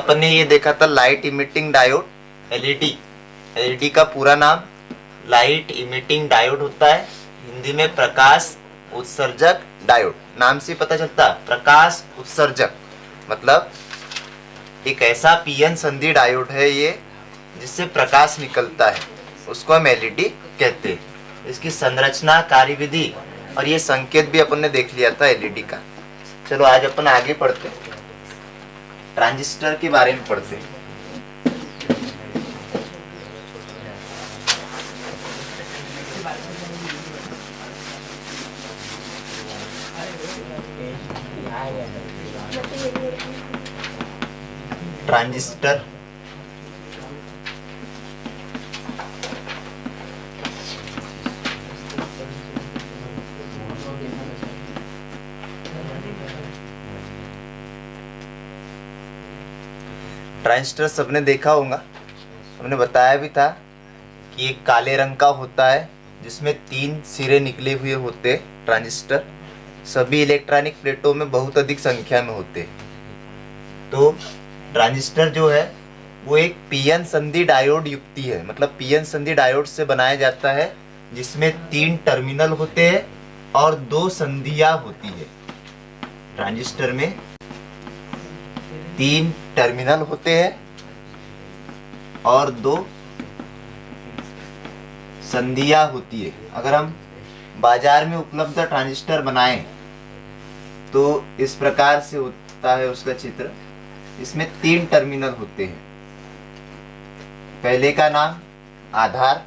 अपन ने ये देखा था light emitting diode, LED. LED का पूरा नाम लाइट इमिटिंग डायोड होता है, हिंदी में प्रकाश उत्सर्जक डायोड। नाम से पता चलता है प्रकाश उत्सर्जक, मतलब एक ऐसा पीएन संधि डायोड है ये जिससे प्रकाश निकलता है, उसको हम एलईडी कहते हैं। इसकी संरचना, कार्यविधि और ये संकेत भी अपन ने देख लिया था एलईडी का। चलो आज अपन आगे पढ़ते हैं, ट्रांजिस्टर के बारे में पढ़ते हैं। ट्रांजिस्टर ट्रांजिस्टर सबने देखा होगा, हमने बताया भी था कि एक काले रंग का होता है जिसमें 3 सिरे निकले हुए होते हैं। ट्रांजिस्टर सभी इलेक्ट्रॉनिक प्लेटों में बहुत अधिक संख्या में होते हैं। तो ट्रांजिस्टर जो है वो एक पीएन संधि डायोड युक्ति है, मतलब पीएन संधि डायोड से बनाया जाता है जिसमें 3 टर्मिनल होते हैं और 2 संधियां होती है। ट्रांजिस्टर में 3 टर्मिनल होते हैं और 2 संधियां होती है। अगर हम बाजार में उपलब्ध ट्रांजिस्टर बनाएं तो इस प्रकार से होता है उसका चित्र। इसमें 3 टर्मिनल होते हैं। पहले का नाम आधार,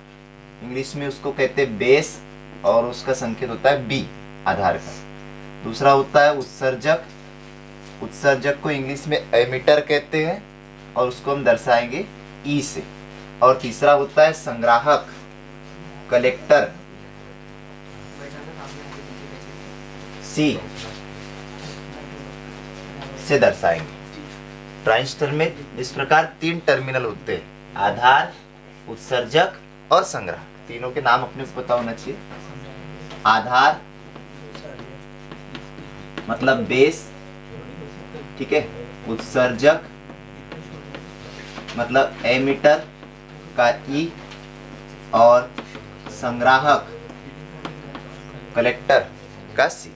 इंग्लिश में उसको कहते हैं बेस और उसका संकेत होता है बी, आधार का। दूसरा होता है उत्सर्जक, उत्सर्जक को इंग्लिश में एमिटर कहते हैं और उसको हम दर्शाएंगे ई से। और तीसरा होता है संग्राहक, कलेक्टर, सी से दर्शाएंगे। ट्रांजिस्टर में इस प्रकार 3 टर्मिनल होते हैं, आधार, उत्सर्जक और संग्राहक। तीनों के नाम अपने को पता होना चाहिए। आधार मतलब बेस, ठीक है। उत्सर्जक मतलब एमिटर का ई और संग्राहक कलेक्टर का सी।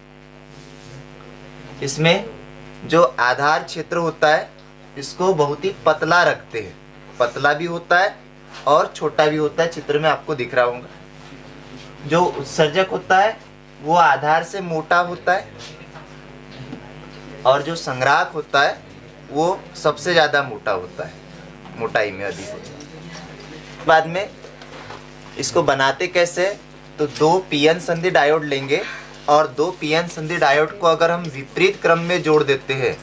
इसमें जो आधार क्षेत्र होता है इसको बहुत ही पतला रखते हैं, पतला भी होता है और छोटा भी होता है, चित्र में आपको दिख रहा होगा। जो उत्सर्जक होता है वो आधार से मोटा होता है और जो संग्राहक होता है वो सबसे ज़्यादा मोटा होता है, मोटाई में अधिक होता है। बाद में इसको बनाते कैसे, तो 2 पीएन संधि डायोड लेंगे और 2 पीएन संधि डायोड को अगर हम विपरीत क्रम में जोड़ देते हैं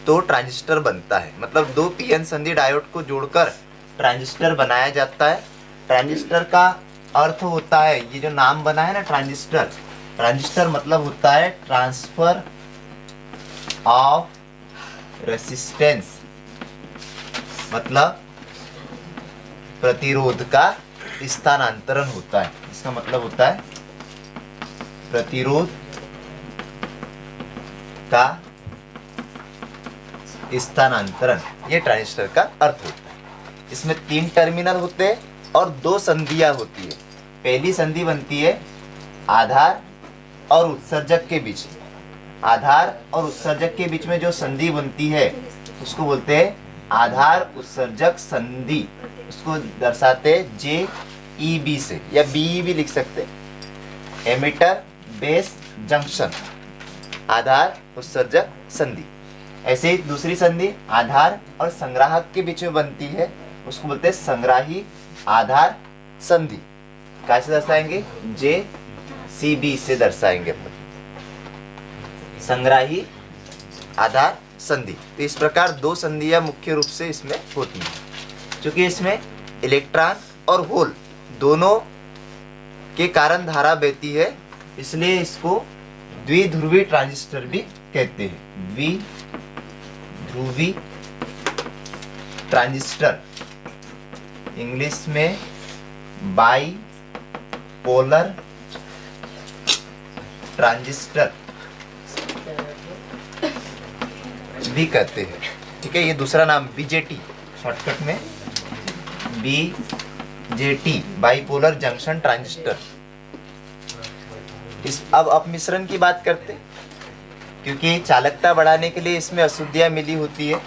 तो ट्रांजिस्टर बनता है। मतलब 2 पीएन संधि डायोड को जोड़कर ट्रांजिस्टर बनाया जाता है। ट्रांजिस्टर का अर्थ होता है, ये जो नाम बना है ना ट्रांजिस्टर, ट्रांजिस्टर मतलब होता है ट्रांसफर ऑफ रेसिस्टेंस, मतलब प्रतिरोध का स्थानांतरण होता है। इसका मतलब होता है प्रतिरोध का स्थानांतरण, ये ट्रांजिस्टर का अर्थ होता है। इसमें 3 टर्मिनल होते हैं और 2 संधियां होती है। पहली संधि बनती है आधार और उत्सर्जक के बीच। आधार और उत्सर्जक के बीच में जो संधि बनती है उसको बोलते हैं आधार उत्सर्जक संधि। उसको दर्शाते हैं JEB से, या BE भी लिख सकते हैं, एमिटर बेस जंक्शन, आधार उत्सर्जक संधि। ऐसे ही दूसरी संधि आधार और संग्राहक के बीच में बनती है, उसको बोलते हैं संग्राही आधार संधि। कैसे दर्शाएंगे, JCB से दर्शाएंगे अपन, संग्राही आधार संधि। तो इस प्रकार 2 संधियां मुख्य रूप से इसमें होती हैं। क्योंकि इसमें इलेक्ट्रॉन और होल दोनों के कारण धारा बहती है, इसलिए इसको द्विध्रुवी ट्रांजिस्टर भी कहते हैं। द्विध्रुवी ट्रांजिस्टर, इंग्लिश में बाई पोलर ट्रांजिस्टर भी कहते हैं। ठीक है, ये दूसरा नाम बीजेटी, शॉर्टकट में बीजेटी, बाइपोलर जंक्शन ट्रांजिस्टर। अब अपमिश्रण की बात करते हैं, क्योंकि चालकता बढ़ाने के लिए इसमें अशुद्धियाँ मिली होती है,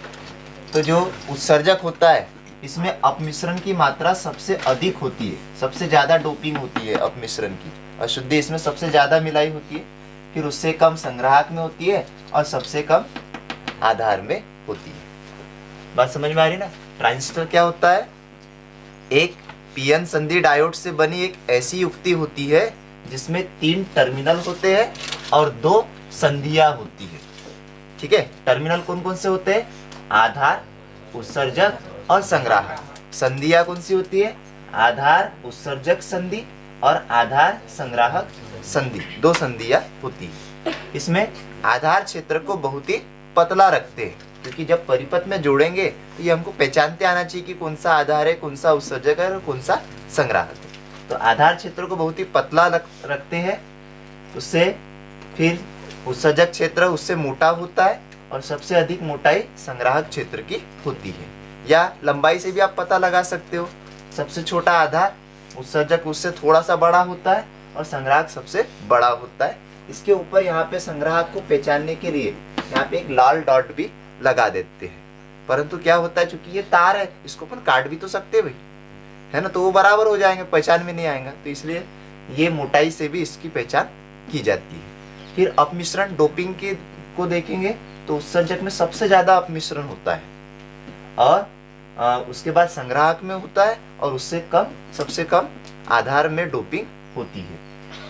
तो जो उत्सर्जक होता है इसमें अपमिश्रण की मात्रा सबसे अधिक होती है, सबसे ज़्यादा डोपिंग होती है अपमिश्रण की, अशुद्धि इसमें सबसे ज़्यादा मिलाई होती है, फिर उससे कम संग्राहक में होती है और सबसे कम आधार में होती है। बात समझ में आ रही ना। ट्रांजिस्टर क्या होता है? एक पीएन संधि डायोड से बनी एक ऐसी युक्ति होती है जिसमें 3 टर्मिनल होते हैं और 2 संधियां होती है। ठीक है, टर्मिनल कौन कौन से होते हैं? आधार, उत्सर्जक और संग्राहक। संधियां कौन सी होती है? आधार उत्सर्जक संधि और आधार संग्राहक संधि, 2 संधियां होती है। इसमें आधार क्षेत्र को बहुत ही पतला रखते हैं, क्योंकि जब परिपथ में जोड़ेंगे तो ये हमको पहचानते आना चाहिए कि कौन सा आधार है, कौन सा उत्सर्जक है और कौन सा संग्राहक है। तो आधार क्षेत्र को बहुत ही पतला रखते हैं, उससे फिर उत्सर्जक क्षेत्र उससे मोटा होता है और सबसे अधिक मोटाई संग्राहक क्षेत्र की होती है। या लंबाई से भी आप पता लगा सकते हो, सबसे छोटा आधार, उत्सर्जक उससे थोड़ा सा बड़ा होता है और संग्राहक सबसे बड़ा होता है। इसके ऊपर यहाँ पे संग्राहक को पहचानने के लिए यहाँ पे एक लाल डॉट भी लगा देते हैं, परंतु क्या होता है, चूंकि ये तार है इसको अपन काट भी तो सकते हैं भाई, है ना, तो वो बराबर हो जाएंगे, पहचान में नहीं आएगा, तो इसलिए ये मोटाई से भी इसकी पहचान की जाती है। फिर अपमिश्रण डोपिंग की को देखेंगे तो उत्सर्जक में सबसे ज्यादा अपमिश्रण होता है और उसके बाद संग्राहक में होता है और उससे कम, सबसे कम आधार में डोपिंग होती है।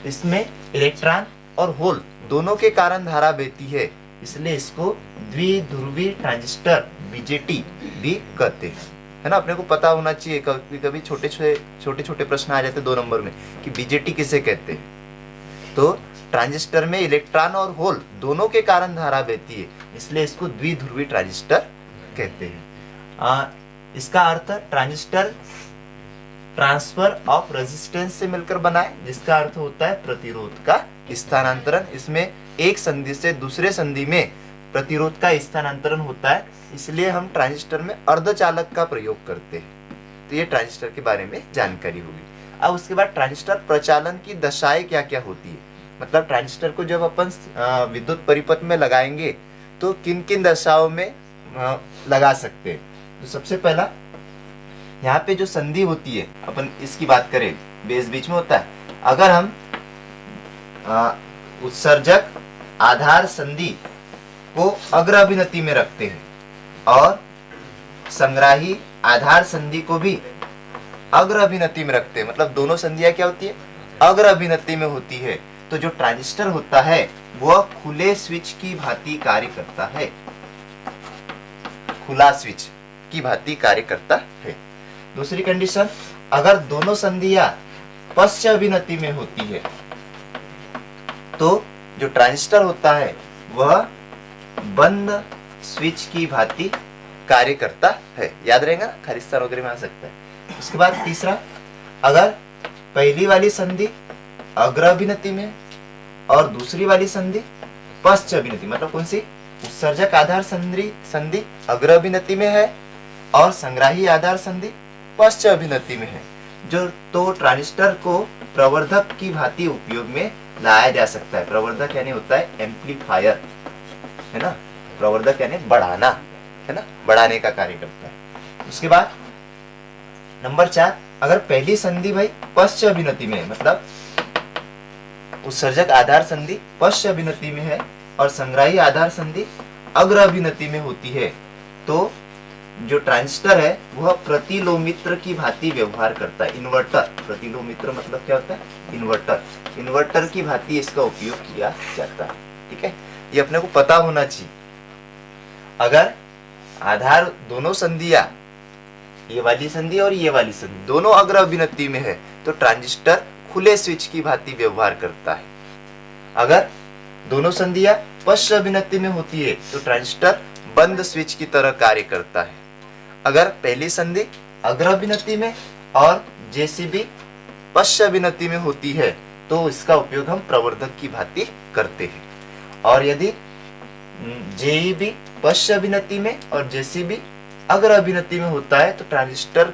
इसमें इलेक्ट्रॉन और होल दोनों के कारण धारा बहती है, इसलिए इसको द्विध्रुवी ट्रांजिस्टर बीजेटी भी कहते हैं, है ना। अपने को पता होना चाहिए, कभी कभी छोटे छोटे प्रश्न आ जाते हैं 2 नंबर में कि बीजेटी किसे कहते हैं। तो ट्रांजिस्टर में इलेक्ट्रॉन और होल दोनों के कारण धारा बहती है, इसलिए इसको द्विध्रुवी ट्रांजिस्टर कहते हैं। इसका अर्थ ट्रांजिस्टर ट्रांसफर ऑफ रेजिस्टेंस से मिलकर बना है, जिसका अर्थ होता है प्रतिरोध का स्थानांतरण। इसमें एक संधि से दूसरे संधि में प्रतिरोध का स्थानांतरण होता है, इसलिए हम ट्रांजिस्टर में अर्धचालक का प्रयोग करते हैं। तो ये ट्रांजिस्टर के बारे में जानकारी होगी। अब उसके बाद ट्रांजिस्टर प्रचालन की दशाएं क्या क्या होती है, मतलब ट्रांजिस्टर को जब अपन विद्युत परिपथ में लगाएंगे तो किन किन दशाओं में लगा सकते हैं। तो सबसे पहला यहाँ पे जो संधि होती है, अपन इसकी बात करें, बेस बीच में होता है। अगर हम उत्सर्जक आधार संधि को अग्र अभिनति में रखते हैं और संग्राही आधार संधि को भी अग्र अभिनति में रखते हैं, मतलब दोनों संधियां क्या होती है? अग्र अभिनति में होती है, तो जो ट्रांजिस्टर होता है वह खुले स्विच की भांति कार्य करता है, खुला स्विच की भांति कार्य करता है। दूसरी कंडीशन, अगर दोनों संधियां पश्च अभिनति में होती है तो जो ट्रांजिस्टर होता है वह बंद स्विच की भांति कार्य करता है। याद रहेगा, खालिस्तान वगैरह में आ सकता है। उसके बाद तीसरा, अगर पहली वाली संधि अग्र अभिनति में और दूसरी वाली संधि पश्च अभिनति, मतलब कौन सी? उत्सर्जक आधार संधि अग्र अभिनति में है और संग्राही आधार संधि पश्च अभिनति में है, जो तो ट्रांजिस्टर को प्रवर्धक की भांति उपयोग में लाया जा सकता है। प्रवर्धक यानी होता है एम्पलीफायर, है ना, प्रवर्धक यानी बढ़ाना, है ना, बढ़ाने का कार्य करता है। उसके बाद नंबर 4, अगर पहली संधि भाई पश्च अभिनति में है, मतलब उत्सर्जक आधार संधि पश्च अभिनति में है और संग्राही आधार संधि अग्र अभिनति में होती है, तो जो ट्रांजिस्टर है वह प्रतिलोमित्र की भांति व्यवहार करता है। इन्वर्टर, प्रतिलोमित्र मतलब क्या होता है? इन्वर्टर की भांति इसका उपयोग किया जाता है। ठीक है, ये अपने को पता होना चाहिए। अगर आधार दोनों संधियां, ये वाली संधि और ये वाली संधि दोनों अग्र अभिनति में है, तो ट्रांजिस्टर खुले स्विच की भांति व्यवहार करता है। अगर दोनों संधियां पश्च अभिनति में होती है तो ट्रांजिस्टर बंद स्विच की तरह कार्य करता है। अगर पहली संधि अग्र अभिनति में और जेसीबी पश्च अभिनति में होती है तो इसका उपयोग हम प्रवर्धक की भांति करते हैं। और यदि जेईबी पश्च अभिनति में और जेसीबी अग्र अभिनति में होता है, तो ट्रांजिस्टर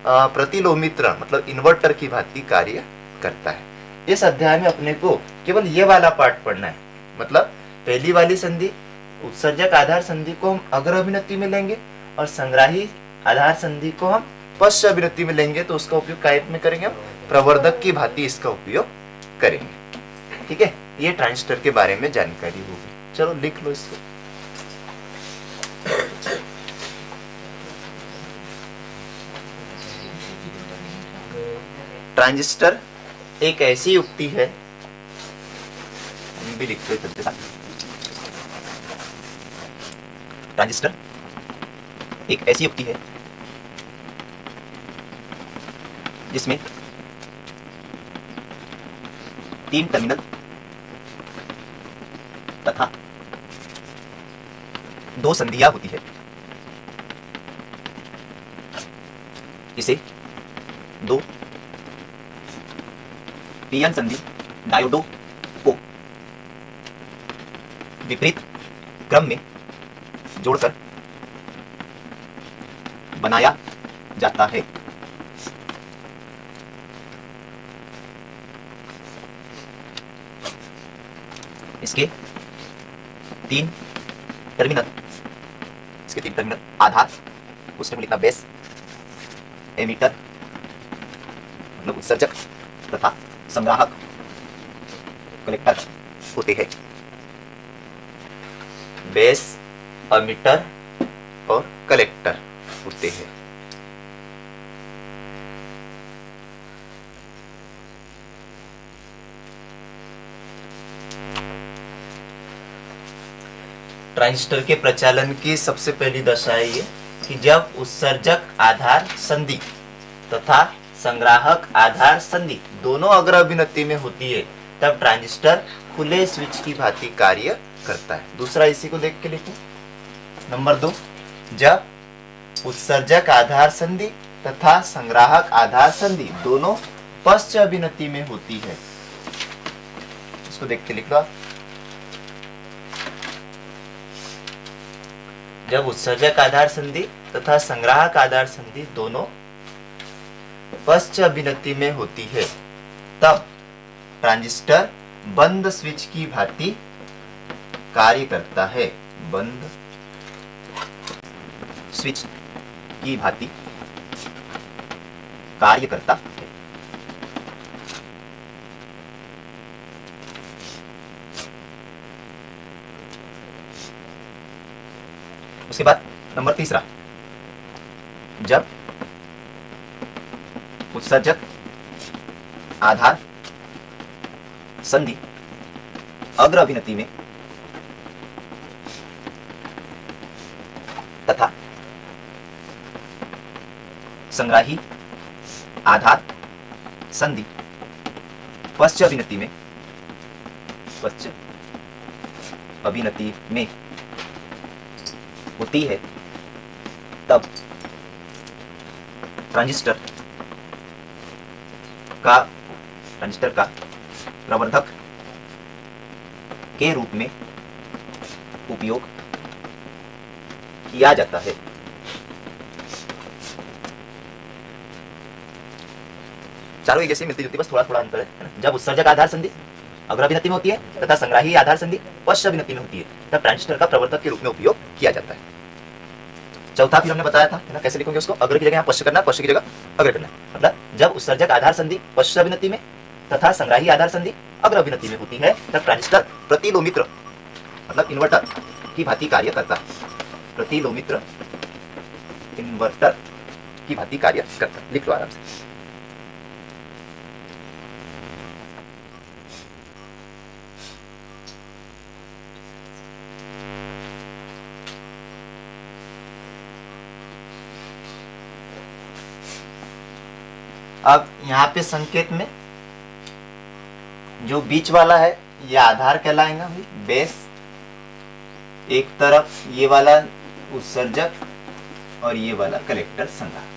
प्रतिलोमित्र मतलब इन्वर्टर की भांति कार्य करता है। इस अध्याय में अपने को केवल ये वाला पार्ट पढ़ना है, मतलब पहली वाली संधि उत्सर्जक आधार संधि को हम अग्र अभिनति में लेंगे और संग्राही आधार संधि को हम पश्च अभिनति में लेंगे, तो उसका उपयोग काय में करेंगे, हम प्रवर्धक की भांति इसका उपयोग करेंगे। ठीक है, ये ट्रांजिस्टर के बारे में जानकारी होगी। चलो लिख लो इसको। ट्रांजिस्टर एक ऐसी युक्ति है, हम भी लिखते चलते साथ। ट्रांजिस्टर एक ऐसी युक्ति है जिसमें 3 टर्मिनल तथा 2 संधियां होती है। इसे 2 पीएन संधि डायोडों को विपरीत क्रम में जोड़कर बनाया जाता है। इसके 3 टर्मिनल आधार, उसमें लिखना बेस, एमीटर मतलब उत्सर्जक तथा संग्राहक कलेक्टर होते हैं। बेस, एमीटर और कलेक्टर होते हैं। ट्रांजिस्टर के प्रचालन की सबसे पहली दशा है ये कि जब उत्सर्जक आधार संधि तथा संग्राहक आधार संधि दोनों अग्र अभिनति में होती है, तब ट्रांजिस्टर खुले स्विच की भांति कार्य करता है। दूसरा इसी को देख के लिखो। नंबर 2, जब उत्सर्जक आधार संधि तथा संग्राहक आधार संधि दोनों पश्च अभिनति में होती है, इसको देख के लिख लो आप। जब उत्सर्जक आधार संधि तथा संग्राहक आधार संधि दोनों पश्च अभिनति में होती है, तब ट्रांजिस्टर बंद स्विच की भांति कार्य करता है। बंद स्विच की भांति कार्य करता है। उसके बाद नंबर 3, जब उत्सर्जक आधार संधि अग्र अभिनति में तथा संग्राही आधार संधि पश्च अभिनति में होती है, तब ट्रांजिस्टर का प्रवर्धक के रूप में उपयोग किया जाता है। चारों एक जैसी मिलती जुलती, बस थोड़ा थोड़ा अंतर है। जब उत्सर्जक आधार संधि अग्र अभिनति में होती है तथा संग्राही आधार संधि पश्च अभिनति में होती है, तब ट्रांजिस्टर का प्रवर्धक के रूप में उपयोग किया जाता है। चौथा फिर हमने बताया था, है ना, कैसे लिखोगे उसको। अग्र की जगह यहाँ पश्च करना, पश्च की जगह अग्र करना। मतलब जब उत्सर्जक आधार संधि पश्च अभिनति में तथा संग्राही आधार संधि अग्र अभिनति में होती है, तब ट्रांजिस्टर प्रतिलोमित्र मतलब इन्वर्टर की भांति कार्य करता है। प्रतिलोमित्र इन्वर्टर की भांति कार्य करता है। लिख लो आराम से। अब यहाँ पे संकेत में जो बीच वाला है ये आधार कहलाएगा भाई, बेस। एक तरफ ये वाला उत्सर्जक और ये वाला कलेक्टर संग्राहक।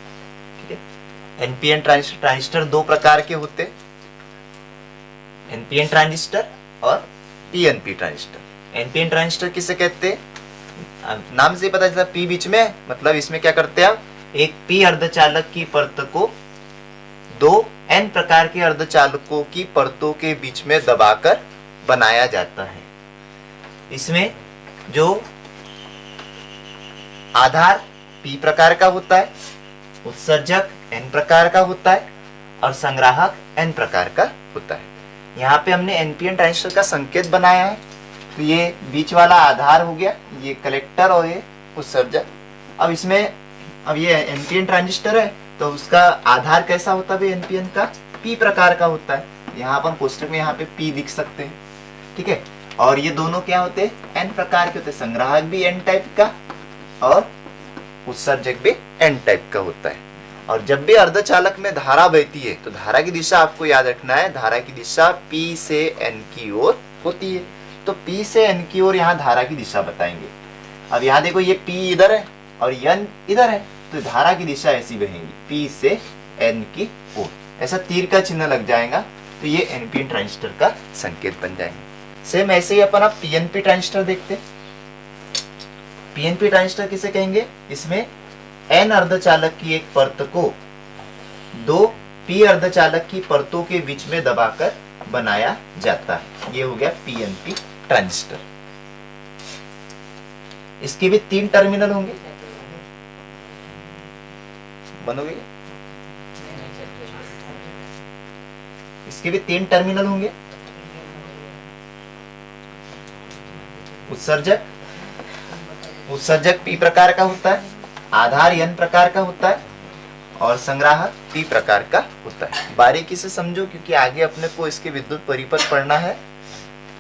ठीक है। एनपीएन ट्रांजिस्टर 2 प्रकार के होते, एनपीएन ट्रांजिस्टर और पीएनपी ट्रांजिस्टर। एनपीएन ट्रांजिस्टर किसे कहते हैं? नाम से पता चलता पी बीच में, मतलब इसमें क्या करते हैं आप, एक पी अर्धचालक की परत को दो एन प्रकार के अर्धचालकों की परतों के बीच में दबाकर बनाया जाता है। इसमें जो आधार पी प्रकार का होता है, उत्सर्जक एन प्रकार का होता है और संग्राहक एन प्रकार का होता है। यहाँ पे हमने एनपीएन ट्रांजिस्टर का संकेत बनाया है। तो ये बीच वाला आधार हो गया, ये कलेक्टर और ये उत्सर्जक। अब इसमें अब ये एनपीएन ट्रांजिस्टर है तो उसका आधार कैसा होता है? एनपीएन का पी प्रकार का होता है। यहाँ अपन कोष्टक में यहाँ पे पी लिख सकते हैं, ठीक है। और ये दोनों क्या होते हैं? एन प्रकार के होते हैं। संग्राहक भी एन टाइप का और उत्सर्जक भी एन टाइप का होता है। और जब भी अर्धचालक में धारा बहती है तो धारा की दिशा आपको याद रखना है, धारा की दिशा P से N की ओर होती है। तो P से N की ओर यहाँ धारा की दिशा बताएंगे। अब यहाँ देखो ये P इधर है और N इधर है, तो धारा की दिशा ऐसी बहेगी P से N की ओर, ऐसा तीर का चिन्ह लग जाएगा। तो ये एनपीएन ट्रांजिस्टर का संकेत बन जाएंगे। सेम ऐसे ही अपन अब पीएनपी ट्रांजिस्टर देखते हैं। पीएनपी ट्रांजिस्टर किसे कहेंगे? इसमें एन अर्धचालक की एक परत को दो पी अर्धचालक की परतों के बीच में दबाकर बनाया जाता है। ये हो गया पीएनपी ट्रांजिस्टर। इसके भी 3 टर्मिनल होंगे, बनोगे? इसके भी 3 टर्मिनल होंगे। उत्सर्जक पी प्रकार का होता है, आधार एन प्रकार का होता है और संग्राहक पी प्रकार का होता है। बारीकी से समझो क्योंकि आगे अपने को इसके विद्युत परिपथ पढ़ना है।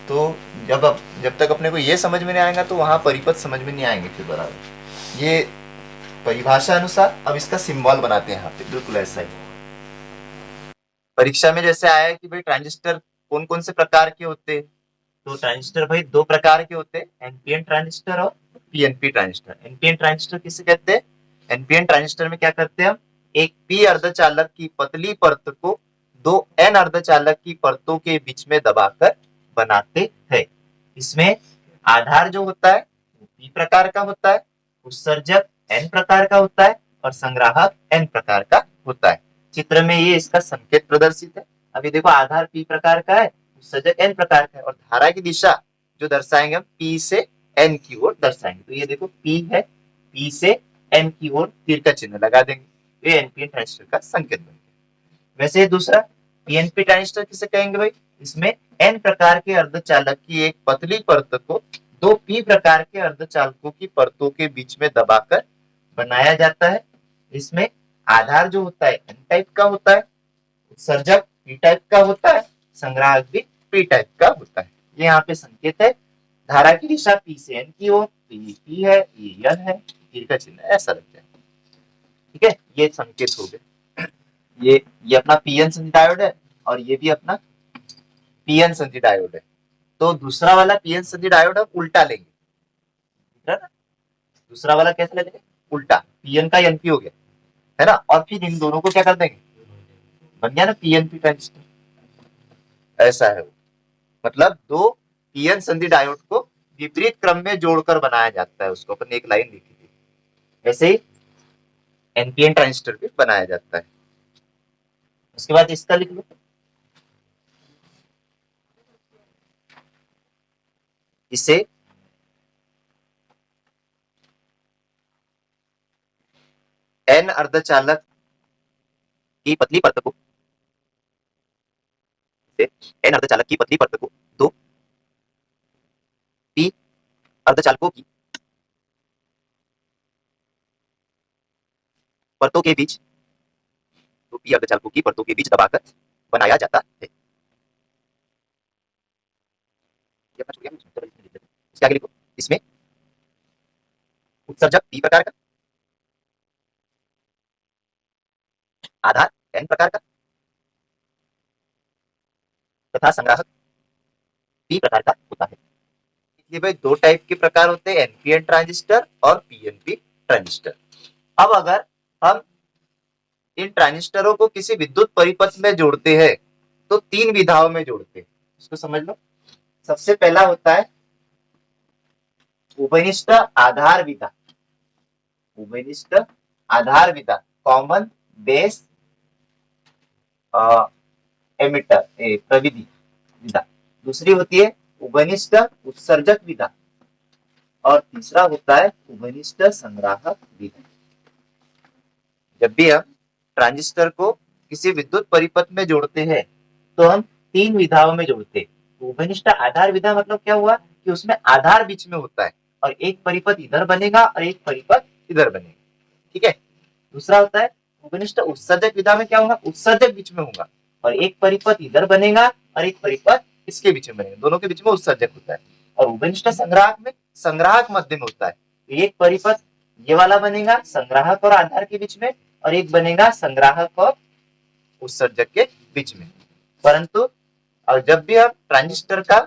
तो जब तक अपने को ये समझ में नहीं आएगा तो वहां परिपथ समझ में नहीं आएंगे फिर बराबर। ये परिभाषा अनुसार अब इसका सिंबल बनाते हैं यहाँ पे, बिल्कुल ऐसा ही। परीक्षा में जैसे आया है कि भाई ट्रांजिस्टर कौन कौन से प्रकार के होते हैं, तो ट्रांजिस्टर भाई 2 प्रकार के होते हैं, एनपीएन ट्रांजिस्टर और पीएनपी ट्रांजिस्टर। एनपीएन ट्रांजिस्टर किसे कहते हैं? एनपीएन ट्रांजिस्टर में क्या करते हैं हम, एक पी अर्धचालक की पतली परत को 2 एन अर्धचालक की परतों के बीच में दबाकर बनाते हैं। इसमें आधार जो होता है वो पी प्रकार का होता है, उत्सर्जक एन प्रकार का होता है और संग्राहक एन प्रकार का होता है। चित्र में ये इसका संकेत प्रदर्शित है। अभी देखो आधार पी प्रकार का है, उत्सर्जक एन प्रकार का है और धारा की दिशा जो दर्शाएंगे हम पी से एन की ओर दर्शाएंगे। तो ये देखो पी है, पी से एन की ओर तीर का चिन्ह लगा देंगे। ये एनपीएन ट्रांजिस्टर का संकेत बन गया। वैसे दूसरा पीएनपी ट्रांजिस्टर किसे कहेंगे भाई? इसमें एन प्रकार के अर्धचालक की एक पतली परत को 2 पी प्रकार के अर्धचालकों की परतों के बीच में दबाकर बनाया जाता है। इसमें आधार जो होता है एन टाइप का होता है, उत्सर्जक पी टाइप का होता है, संग्राहक भी पी टाइप का होता है। ये यहाँ पे संकेत है। धारा की दिशा पी से एन की ओर, पी है, ये एन है, तीर का चिन्ह ऐसा लग जाए। ठीक है, ये संकेत हो गए। ये अपना पीएन संधि डायोड है और ये भी अपना पीएन संधि डायोड है। तो दूसरा वाला पीएन संधि डायोड हम उल्टा लेंगे, दूसरा वाला कैसे लेंगे? उल्टा। पीएन का एनपी हो गया है ना, और फिर इन दोनों को क्या कर देंगे? बन गया ना पीएनपी ट्रांजिस्टर। ऐसा है वो, मतलब 2 पीएन संधि डायोड को विपरीत क्रम में जोड़कर बनाया जाता है। उसको अपन एक लाइन लिखी थी। ऐसे ही एनपीएन ट्रांजिस्टर भी बनाया जाता है। उसके बाद इसका लिख लो, इसे एन अर्धचालक की पतली परत को एन अर्धचालक की पतली परत को 2 पी अर्धचालकों की परतों के बीच, 2 पी अर्धचालकों की परतों के बीच दबाकर बनाया जाता है। इसके आगे लिखो, इसमें उत्सर्जक पी प्रकार का, आधार एन प्रकार का तथा संग्राहक पी प्रकार का होता है। इसलिए भाई 2 टाइप के प्रकार होते हैं, एनपीएन ट्रांजिस्टर और पीएनपी ट्रांजिस्टर। अब अगर हम इन ट्रांजिस्टरों को किसी विद्युत परिपथ में जोड़ते हैं तो 3 विधाओं में जोड़ते हैं। इसको समझ लो। सबसे पहला होता है उभयनिष्ठ आधार विधा, उभयनिष्ठ आधार विधा, कॉमन बेस एमिटर प्रविधि विधा। दूसरी होती है उभयनिष्ठ उत्सर्जक विधा और तीसरा होता है उभयनिष्ठ संग्राहक विधा। जब भी हम ट्रांजिस्टर को किसी विद्युत परिपथ में जोड़ते हैं तो हम तीन विधाओं में जोड़ते हैं। उभयनिष्ठ आधार विधा मतलब क्या हुआ कि उसमें आधार बीच में होता है और एक परिपथ इधर बनेगा और एक परिपथ इधर बनेगा, ठीक है। दूसरा होता है उभयनिष्ठ उत्सर्जक विधा में क्या होगा, उत्सर्जक बीच में होगा और एक परिपथ इधर बनेगा और एक परिपथ इसके बीच में बनेगा, दोनों के बीच में उत्सर्जक होता है। और उभयनिष्ठ संग्राहक में संग्राहक मध्य में होता है, एक परिपथ ये वाला बनेगा संग्राहक और आधार के बीच में और एक बनेगा संग्राहक और उत्सर्जक के बीच में। परंतु जब भी हम ट्रांजिस्टर का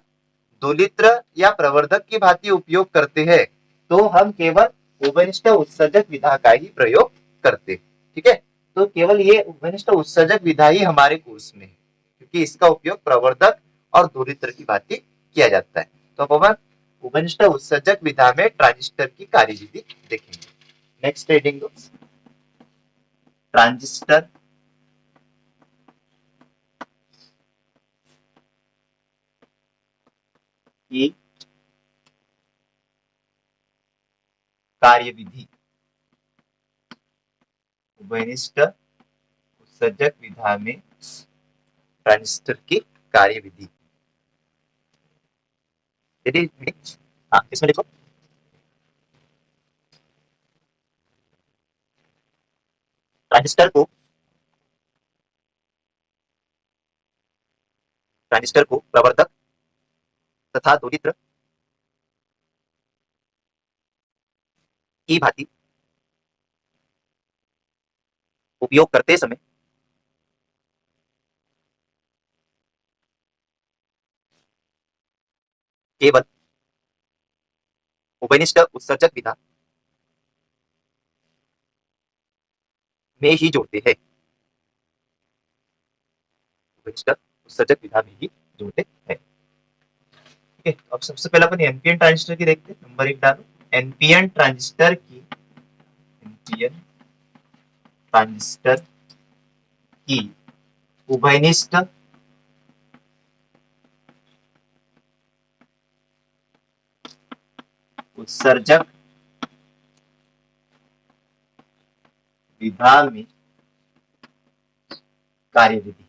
दोलित्र या प्रवर्धक की भांति उपयोग करते हैं तो हम केवल उभयनिष्ठ उत्सर्जक विधा का ही प्रयोग करते हैं, ठीक है। तो केवल ये उभयनिष्ठ उत्सर्जक विधा ही हमारे कोर्स में है क्योंकि इसका उपयोग प्रवर्धक और दोलित्र की भांति किया जाता है। तो अब हम उभयनिष्ठ उत्सर्जक विधा में ट्रांजिस्टर की कार्यविधि देखेंगे। नेक्स्ट हेडिंग दो, ट्रांजिस्टर की कार्यविधि। उभयनिष्ठ उत्सर्जक विधा में ट्रांजिस्टर की कार्यविधि। हाँ, इसमें देखो ट्रांजिस्टर को प्रवर्धक तथा दोलित्र की भांति उपयोग करते समय केवल उभयनिष्ठ उत्सर्जक विधा में ही जोड़ते हैं, उभयनिष्ठ उत्सर्जक विधा में ही जोड़ते हैं, ठीक है। अब सबसे पहले अपन एनपीएन ट्रांजिस्टर की देखते हैं। नंबर 1 डालो, एनपीएन ट्रांजिस्टर की उभयनिष्ठ उत्सर्जक विधा में कार्यविधि।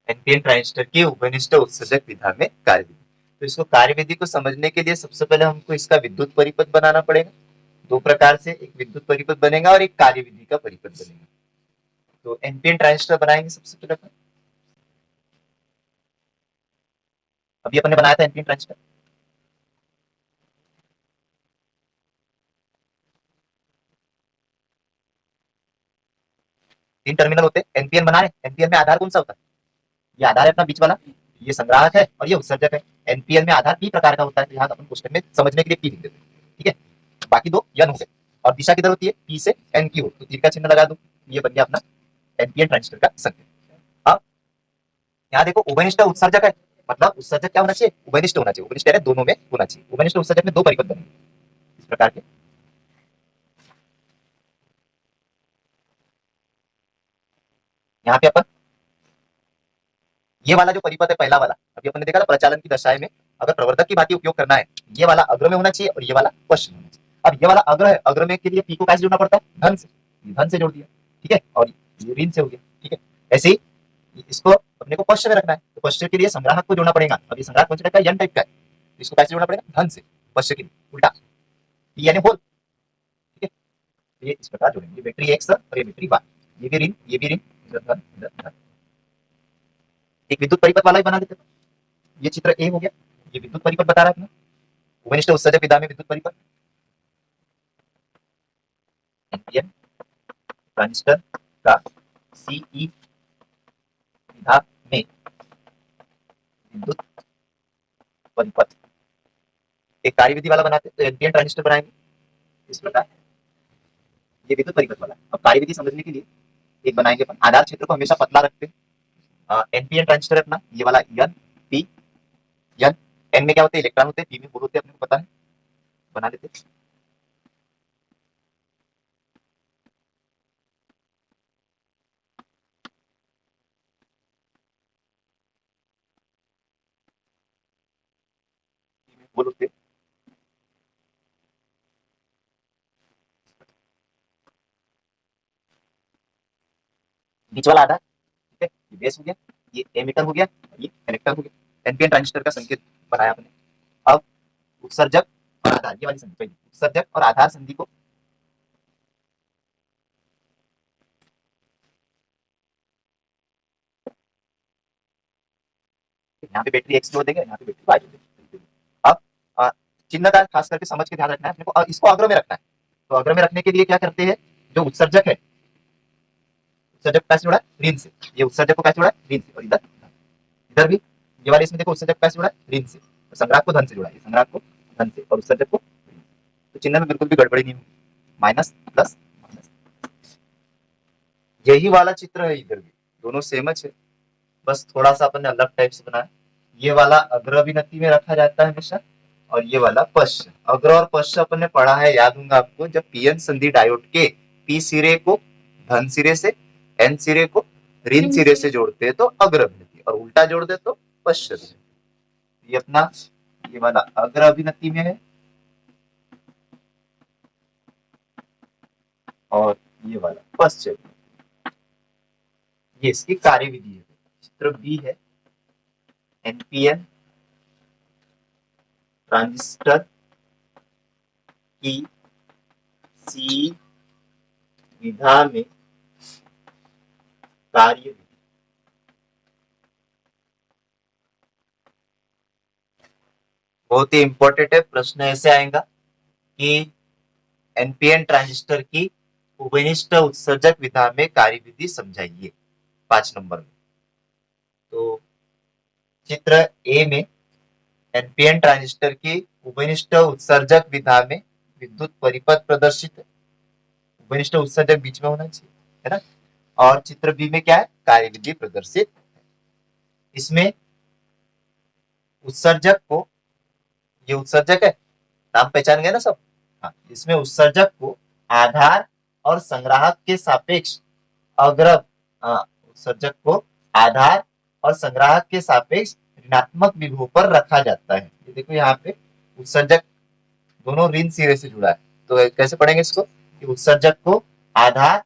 एनपीएन ट्रांजिस्टर की उभयनिष्ठ उत्सर्जक विधा में कार्यविधि। तो इसको कार्यविधि को समझने के लिए सबसे पहले हमको इसका विद्युत परिपथ बनाना पड़ेगा। दो प्रकार से, एक विद्युत परिपथ बनेगा और एक कार्यविधि का परिपथ बनेगा। तो एनपीएन ट्रांजिस्टर बनाएंगे सबसे पहले अपन। अभी अपन ने बनाया था एनपीएन ट्रांजिस्टर, तीन टर्मिनल होते हैं। एनपीएन बनाए, एनपीएन में आधार कौन सा होता है, ये आधार है अपना बीच वाला, ये संग्राहक है और ये उत्सर्जक है। एनपीएन में आधार पी प्रकार का होता है, तो यहाँ अपन क्वेश्चन में समझने के लिए पी लिख देते हैं, ठीक है। बाकी दो यन हो गए और दिशा किधर होती है, पी से एन की हो, तो तीर का चिन्ह लगा दो, ये बन गया अपना एनपीएन ट्रांजिस्टर का संकेत। अब यहाँ देखो उभयनिष्ठ उत्सर्जक है, मतलब उत्सर्जक क्या होना चाहिए, उभयनिष्ठ होना चाहिए। उभयनिष्ठ है दोनों में होना चाहिए। उभयनिष्ठ उत्सर्जक में दो परिपथ बनेंगे इस प्रकार के। यहाँ पे अपन ये वाला जो परिपथ है पहला वाला, अभी अपन ने देखा था प्रचालन की दशाएं में अगर प्रवर्धक की भांति उपयोग करना है, ये वाला अग्र में होना चाहिए और ये वाला पश्चिम में होना चाहिए। अब ये वाला अग्र है, अग्र में के लिए पी को कैसे जोड़ना पड़ता है, धन से, धन से जोड़ दिया, ठीक है, और ये ऋण से हो गया, ठीक है। ऐसे ही इसको अपने को पश्चिम में रखना है, तो पश्चिम के लिए संग्राहक को जोड़ना पड़ेगा। अब ये संग्राहक कौन सा टाइप का, एन टाइप का है, तो इसको कैसे जोड़ना पड़ेगा, धन से, पश्चिम के लिए उल्टा, पी यानी होल, ठीक है। तो ये इस प्रकार जोड़ेंगे, ये बैटरी एक्स और ये बैटरी वाई, ये भी ऋण, ये भी ऋण, धन, धन। एक विद्युत परिपथ वाला ही बना देते हैं। ये चित्र ए हो गया, ये विद्युत परिपथ बता रहा है अपना, उभयनिष्ठ उत्सर्जक विधा में विद्युत परिपथ। एनपीएन ट्रांजिस्टर का सीई विधा में विद्युत परिपथ एक कार्यविधि वाला बनाते हैं, तो एनपीएन ट्रांजिस्टर बनाएंगे इस प्रकार। ये विद्युत परिपथ वाला। अब कार्यविधि समझने के लिए एक बनाएंगे अपन। आधार क्षेत्र को हमेशा पतला रखते हैं। एनपीएन ट्रांजिस्टर अपना ये वाला एन पी एन। एन में क्या होते हैं? इलेक्ट्रॉन होते हैं, पी में होल होते हैं, अपने को पता है, बना देते हैं। होल होते हैं। बीच वाला आधार, ठीक है, ये बेस हो गया, ये एमिटर हो गया, ये कनेक्टर हो गया। एनपीएन ट्रांजिस्टर का संकेत बनाया आपने। अब उत्सर्जक और आधार, ये वाली संधि पहले, उत्सर्जक और आधार संधि को यहाँ पे बैटरी एक्स जोड़ देंगे, यहाँ पे बैटरी वाई जोड़ देंगे। अब चिन्ह का खास करके समझ के ध्यान रखना है अपने को, और इसको अग्र में रखना है। तो अग्र में रखने के लिए क्या करते हैं? जो उत्सर्जक है, उत्सर्जक कैसे जुड़ा है? ऋण से। ये उत्सर्जक को कैसे जुड़ा है? ऋण से। और इधर इधर भी ये वाले इसमें देखो, उत्सर्जक कैसे जुड़ा है? ऋण से। और संग्राहक को धन से जुड़ा है, संग्राहक को धन से और उत्सर्जक को। तो चिन्ह में बिल्कुल भी गड़बड़ी नहीं होगी, माइनस प्लस माइनस। यही वाला चित्र है इधर भी, दोनों सेम है, बस थोड़ा सा अपन ने अलग टाइप से बनाया। ये वाला अग्रविनति में रखा जाता है हमेशा, और ये वाला पश्च। अग्र और पश्च अपन ने पढ़ा है, याद होगा आपको, जब पीएन संधि डायोड के पी सिरे को धन सिरे से, एन सिरे को ऋण सिरे से जोड़ते हैं तो अग्रविनति, और उल्टा जोड़ दे तो पश्च। ये अपना ये वाला अग्र अभिनति में है, और ये वाला पश्च। ये इसकी कार्यविधि है। चित्र बी है, एनपीएन ट्रांजिस्टर की सी विधा में कार्य। बहुत ही इंपॉर्टेंट है, प्रश्न ऐसे आएगा कि एनपीएन ट्रांजिस्टर की उभयनिष्ठ उत्सर्जक विधा में कार्यविधि समझाइए, 5 नंबर में। तो चित्र ए में एनपीएन ट्रांजिस्टर की उभयनिष्ठ उत्सर्जक विधा में विद्युत परिपथ प्रदर्शित है। उभयनिष्ठ उत्सर्जक बीच में होना चाहिए, है ना। और चित्र बी में क्या है? कार्यविधि प्रदर्शित। इसमें उत्सर्जक को, ये उत्सर्जक है, नाम पहचान गए ना सब। हाँ, इसमें उत्सर्जक को आधार और संग्राहक के सापेक्ष अग्र, उत्सर्जक को आधार और संग्राहक के सापेक्ष ऋणात्मक विभव पर रखा जाता है। ये देखो यहाँ पे उत्सर्जक दोनों ऋण सिरे से जुड़ा है, तो कैसे पढ़ेंगे इसको कि उत्सर्जक को आधार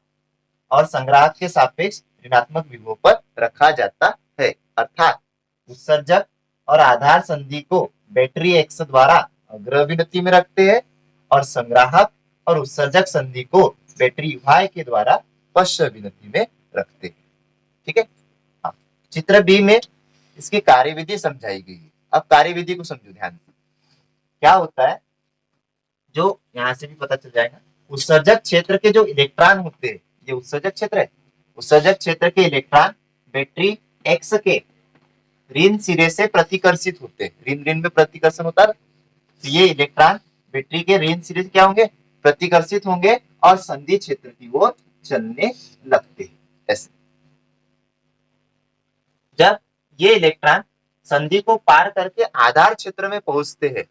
और संग्राहक के सापेक्ष ऋणात्मक विभव पर रखा जाता है। अर्थात उत्सर्जक और आधार संधि को बैटरी एक्स द्वारा अग्रविनति में रखते हैं, और संग्राहक और उत्सर्जक संधि को बैटरी वाई के द्वारा पश्च विनति में रखते हैं। ठीक है। हाँ, चित्र बी में इसकी कार्यविधि समझाई गई है। अब कार्यविधि को समझो ध्यान से। क्या होता है, जो यहां से भी पता चल जाएगा, उत्सर्जक क्षेत्र के जो इलेक्ट्रॉन होते हैं, ये उत्सर्जक क्षेत्र है, उत्सर्जक क्षेत्र के इलेक्ट्रॉन बैटरी एक्स के ऋण सिरे से प्रतिकर्षित होते हैं। ऋण ऋण में प्रतिकर्षण होता है, तो ये इलेक्ट्रॉन बैटरी के ऋण सिरे से क्या होंगे? प्रतिकर्षित होंगे और संधि क्षेत्र की ओर चलने लगते हैं। ऐसे जब ये इलेक्ट्रॉन संधि को पार करके आधार क्षेत्र में पहुंचते हैं,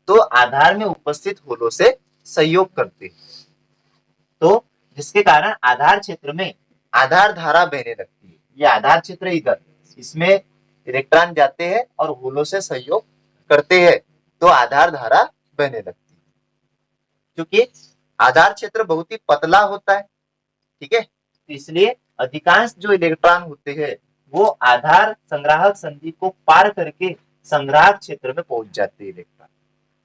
तो आधार में उपस्थित होलों से सहयोग करते हैं, तो जिसके कारण आधार क्षेत्र में आधार धारा बहने लगती है। ये आधार क्षेत्र इधर, इसमें इलेक्ट्रॉन जाते हैं और होलों से सहयोग करते हैं, तो आधार धारा बहने लगती है। क्योंकि आधार क्षेत्र बहुत ही पतला होता है, ठीक है, तो इसलिए अधिकांश जो इलेक्ट्रॉन होते हैं वो आधार संग्राहक संधि को पार करके संग्राहक क्षेत्र में पहुंच जाते हैं इलेक्ट्रॉन।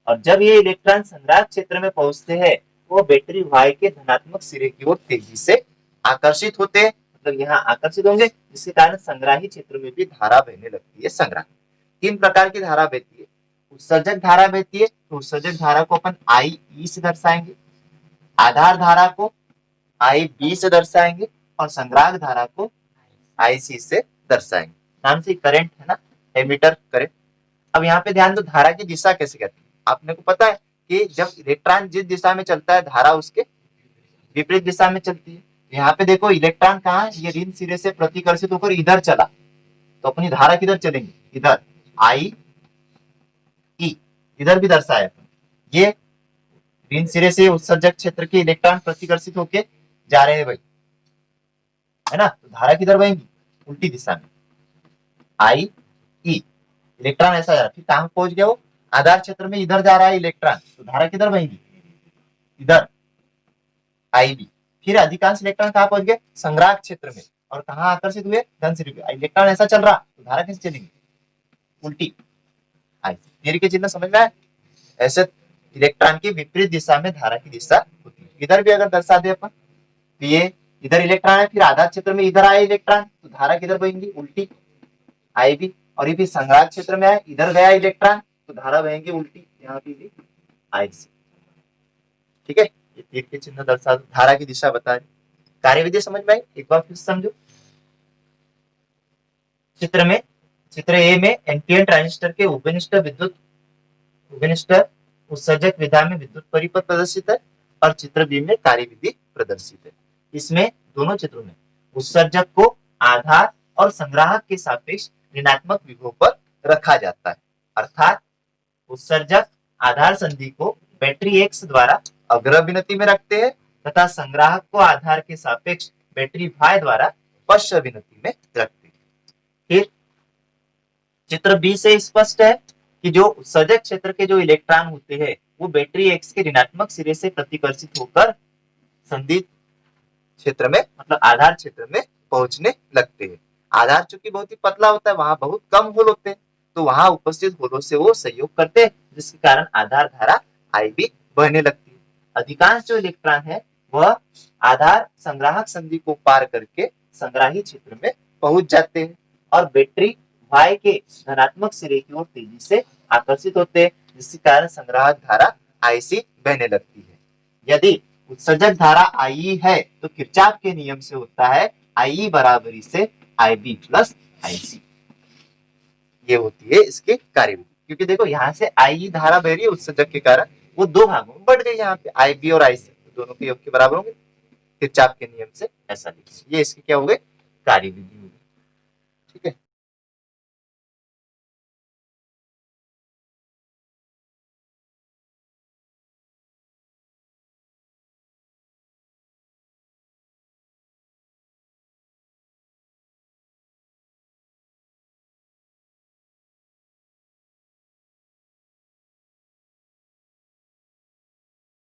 और जब ये इलेक्ट्रॉन संग्राहक क्षेत्र में पहुंचते हैं, वो बैटरी वाई के धनात्मक सिरे की ओर तेजी से आकर्षित होते हैं, मतलब यहाँ आकर्षित होंगे, जिसके कारण संग्राही क्षेत्र में भी धारा बहने लगती है। संग्राही 3 प्रकार की धारा बहती है। उत्सर्जक धारा बहती है, तो उत्सर्जक धारा को अपन आई ई से दर्शाएंगे, आधार धारा को आई बी से दर्शाएंगे, और संग्राहक धारा को आई सी से दर्शाएंगे। नाम से करंट है ना, एमीटर करंट। अब यहाँ पे ध्यान दो, धारा की दिशा कैसे कहते हैं? आपने को पता है कि जब इलेक्ट्रॉन जिस दिशा में चलता है, धारा उसके विपरीत दिशा में चलती है। यहाँ पे देखो इलेक्ट्रॉन कहाँ है, ये ऋण सिरे से प्रतिकर्षित होकर इधर चला, तो अपनी धारा किधर चलेंगी, इधर आई ई, इधर भी दर्शाया ये ऋण सिरे से उत्सर्जक क्षेत्र के इलेक्ट्रॉन प्रतिकर्षित होके जा रहे हैं भाई, है ना। तो धारा किधर बहेगी, उल्टी दिशा में, आई ई, इलेक्ट्रॉन ऐसा जा रहा है, फिर कहां पहुंच गया वो, आधार क्षेत्र में इधर जा रहा है इलेक्ट्रॉन, तो धारा किधर बहेगी, इधर आई बी। फिर अधिकांश इलेक्ट्रॉन कहां पहुंच गए, संग्राहक क्षेत्र में, और कहां आकर्षित हुए, धन सिरे पे। इलेक्ट्रॉन ऐसा चल रहा, तो धारा कैसे चलेगी, उल्टी आई। तीर के चिन्ह समझ में आए, ऐसे इलेक्ट्रॉन की विपरीत दिशा में धारा की दिशा होती है। इधर भी अगर दर्शा दे अपन, तो ये इधर इलेक्ट्रॉन है, फिर आधार क्षेत्र में इधर आए इलेक्ट्रॉन, तो धारा किधर बहेगी, उल्टी आई बी। और ये भी संग्राहक क्षेत्र में आए, इधर गया इलेक्ट्रॉन, तो धारा बहेगी उल्टी, यहाँ पे भी आई सी। ठीक है, ये तीर के चिन्ह दर्शा धारा की दिशा बता रहे। कार्यविधि समझ में आई, एक बार फिर समझो। चित्र ए में एनपीएन ट्रांजिस्टर के उपनिष्ठ उत्सर्जक विधा में विद्युत परिपथ प्रदर्शित है, और चित्र बी में कार्यविधि प्रदर्शित है। इसमें दोनों चित्रों में उत्सर्जक को आधार और संग्राहक के सापेक्ष ऋणात्मक विभव पर रखा जाता है, अर्थात उत्सर्जक आधार संधि को बैटरी एक्स द्वारा अग्र विनति में रखते हैं, तथा संग्राहक को आधार के सापेक्ष बैटरी वाय द्वारा पश्च विनति में रखते हैं। फिर चित्र बी से स्पष्ट है कि जो उत्सर्जक क्षेत्र के जो इलेक्ट्रॉन होते हैं वो बैटरी एक्स के ऋणात्मक सिरे से प्रतिकर्षित होकर संधि क्षेत्र में, मतलब आधार क्षेत्र में पहुंचने लगते हैं। आधार चूंकि बहुत ही पतला होता है, वहां बहुत कम होल होते हैं, तो वहां उपस्थित होलों से वो सहयोग करते हैं, जिसके कारण आधार धारा आई भी बहने लगती है। अधिकांश जो इलेक्ट्रॉन है वह आधार संग्राहक संधि को पार करके संग्राही क्षेत्र में पहुंच जाते हैं, और बैटरी वाय के धनात्मक सिरे की ओर तेजी से आकर्षित होते हैं, जिसके कारण संग्राहक धारा आईसी बहने लगती है। यदि उत्सर्जक धारा आई है तो किरचॉफ के नियम से होता है आई बराबरी से आई बी प्लस आई सी। ये होती है इसके कार्यविधि। क्योंकि देखो यहाँ से आई धारा बह रही है उत्सर्जक के कारण, वो दो भागों में बढ़ गई, यहाँ पे आई बी और आई सी दोनों के योग के बराबर होंगे, किरचॉफ के नियम से ऐसा लिखिए। ये इसके क्या हो गए, कार्यविधि हो गई। ठीक है।